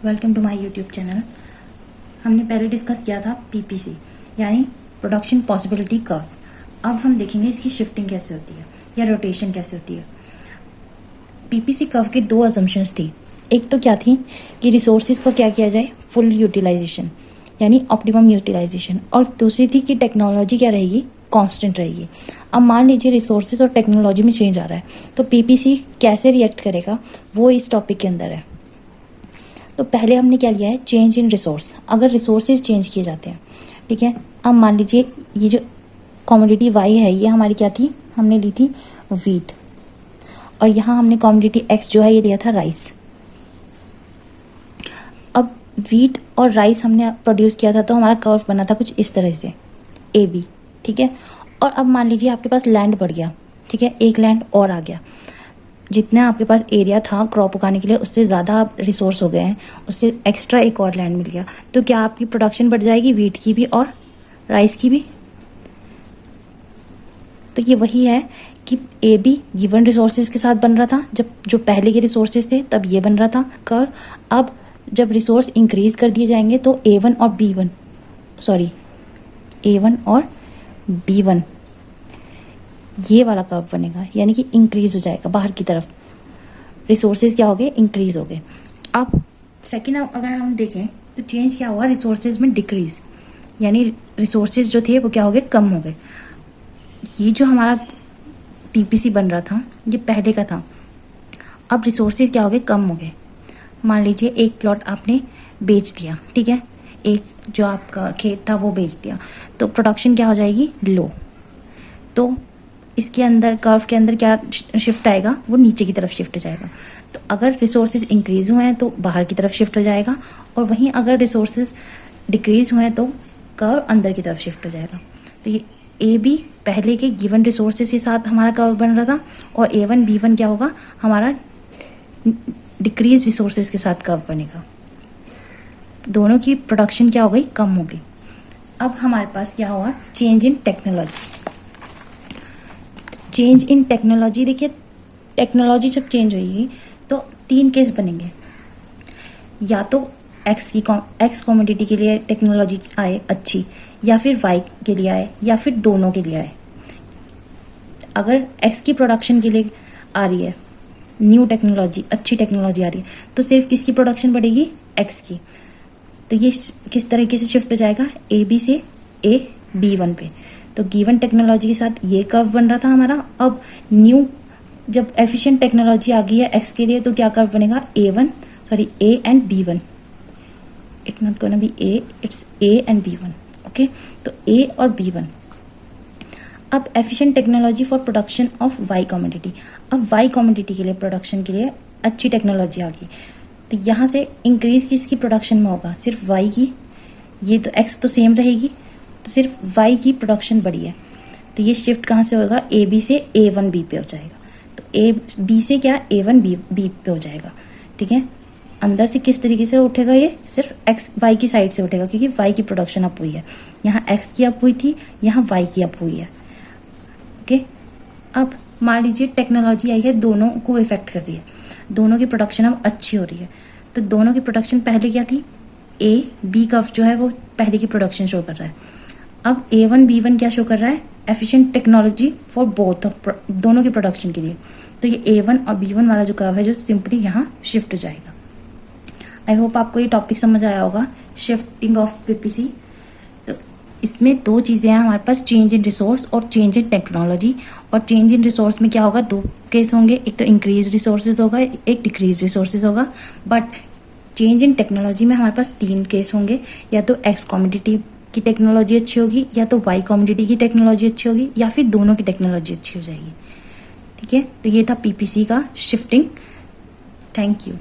Welcome to my YouTube channel. हमने पहले discuss किया था पीपीसी यानी प्रोडक्शन पॉसिबिलिटी कर्व। अब हम देखेंगे इसकी शिफ्टिंग कैसे होती है या रोटेशन कैसे होती है। पीपीसी कर्व के दो अजम्पशंस थी। एक तो क्या थी कि रिसोर्सेज को क्या किया जाए, फुल यूटिलाइजेशन यानी ऑप्टिमम यूटिलाइजेशन, और दूसरी थी कि टेक्नोलॉजी क्या रहेगी, कांस्टेंट रहेगी। अब मान लीजिए रिसोर्सेज और टेक्नोलॉजी में चेंज आ रहा है तो पीपीसी कैसे रिएक्ट करेगा वो इस टॉपिक के अंदर है। तो पहले हमने क्या लिया है, चेंज इन रिसोर्स। अगर रिसोर्सेज चेंज किए जाते हैं, ठीक है। अब मान लीजिए ये जो कमोडिटी वाई है ये हमारी क्या थी, हमने ली थी वीट, और यहाँ हमने कमोडिटी एक्स जो है ये लिया था राइस। अब वीट और राइस हमने प्रोड्यूस किया था तो हमारा कर्व बना था कुछ इस तरह से ए बी, ठीक है। और अब मान लीजिए आपके पास लैंड बढ़ गया, ठीक है, एक लैंड और आ गया। जितना आपके पास एरिया था क्रॉप उगाने के लिए उससे ज़्यादा आप रिसोर्स हो गए हैं, उससे एक्स्ट्रा एक और लैंड मिल गया, तो क्या आपकी प्रोडक्शन बढ़ जाएगी, वीट की भी और राइस की भी। तो ये वही है कि ए बी गिवन रिसोर्सेज के साथ बन रहा था, जब जो पहले के रिसोर्सेज थे तब ये बन रहा था कर्व। अब जब रिसोर्स इंक्रीज कर दिए जाएंगे तो A1 और B1 A1 और B1 ये वाला कर्व बनेगा, यानी कि इंक्रीज हो जाएगा बाहर की तरफ, रिसोर्सेज क्या हो गए, इंक्रीज हो गए। अब सेकेंड अगर हम देखें तो चेंज क्या हुआ, रिसोर्सेज में डिक्रीज, यानी रिसोर्सेज जो थे वो क्या हो गए, कम हो गए। ये जो हमारा पीपीसी बन रहा था ये पहले का था, अब रिसोर्सेज क्या हो गए, कम हो गए। मान लीजिए एक प्लॉट आपने बेच दिया, ठीक है, एक जो आपका खेत था वो बेच दिया, तो प्रोडक्शन क्या हो जाएगी, लो। तो इसके अंदर कर्व के अंदर क्या शिफ्ट आएगा, वो नीचे की तरफ शिफ्ट हो जाएगा। तो अगर रिसोर्सेज इंक्रीज हुए हैं तो बाहर की तरफ शिफ्ट हो जाएगा, और वहीं अगर रिसोर्सेज डिक्रीज हुए हैं तो कर्व अंदर की तरफ शिफ्ट हो जाएगा। तो ये ए बी पहले के गिवन रिसोर्सेज के साथ हमारा कर्व बन रहा था, और A1 B1 क्या होगा, हमारा डिक्रीज रिसोर्सेज के साथ कर्व बनेगा। दोनों की प्रोडक्शन क्या हो गई, कम हो गई। अब हमारे पास क्या हुआ, change in technology. Change in technology, देखिए टेक्नोलॉजी जब चेंज होगी तो तीन केस बनेंगे, या तो एक्स कमोडिटी के लिए टेक्नोलॉजी आए अच्छी, या फिर वाई के लिए आए, या फिर दोनों के लिए आए। अगर एक्स की प्रोडक्शन के लिए आ रही है न्यू टेक्नोलॉजी, अच्छी टेक्नोलॉजी आ रही है, तो सिर्फ किसकी प्रोडक्शन बढ़ेगी, एक्स की। तो ये किस तरीके से शिफ्ट हो जाएगा, ए बी से A B1 पे। तो गिवन टेक्नोलॉजी के साथ ये कर्व बन रहा था हमारा। अब न्यू जब एफिशिएंट टेक्नोलॉजी आ गई है एक्स के लिए तो क्या कर्व बनेगा, A and B1। It's not gonna be A, it's A and B1, okay. तो A और B1। अब efficient technology for production of Y commodity. अब वाई कमोडिटी के लिए प्रोडक्शन के लिए अच्छी टेक्नोलॉजी आ गई, तो यहाँ से इंक्रीज किसकी प्रोडक्शन में होगा, सिर्फ वाई की। ये तो एक्स तो सेम रहेगी, तो सिर्फ वाई की प्रोडक्शन बढ़ी है, तो ये शिफ्ट कहाँ से होगा, ए बी से A1 B पे हो जाएगा। तो ए बी से क्या, A1 B पे हो जाएगा, ठीक है। अंदर से किस तरीके से उठेगा, ये सिर्फ एक्स वाई की साइड से उठेगा, क्योंकि वाई की प्रोडक्शन अप हुई है। यहाँ एक्स की अप हुई थी, यहाँ वाई की अप हुई है, ओके। अब मान लीजिए टेक्नोलॉजी आई है, दोनों को इफेक्ट कर रही है, दोनों की प्रोडक्शन अब अच्छी हो रही है। तो दोनों की प्रोडक्शन पहले क्या थी, ए बी कर्व जो है वो पहले की प्रोडक्शन शो कर रहा है। अब A1 B1 क्या शो कर रहा है, एफिशिएंट टेक्नोलॉजी फॉर बोथ, दोनों की प्रोडक्शन के लिए। तो ये A1 और B1 वाला जो कर्व है जो सिंपली यहाँ शिफ्ट हो जाएगा। आई होप आपको ये टॉपिक समझ आया होगा, शिफ्टिंग ऑफ पीपीसी। तो इसमें दो चीजें हैं हमारे पास, चेंज इन रिसोर्स और चेंज इन टेक्नोलॉजी। और चेंज इन रिसोर्स में क्या होगा, दो केस होंगे, एक तो इंक्रीज रिसोर्सेज होगा, एक डिक्रीज रिसोर्सेज होगा। बट चेंज इन टेक्नोलॉजी में हमारे पास तीन केस होंगे, या तो एक्स कमोडिटी की टेक्नोलॉजी अच्छी होगी, या तो वाई कमोडिटी की टेक्नोलॉजी अच्छी होगी, या फिर दोनों की टेक्नोलॉजी अच्छी हो जाएगी, ठीक है। तो ये था पीपीसी का शिफ्टिंग। Thank you.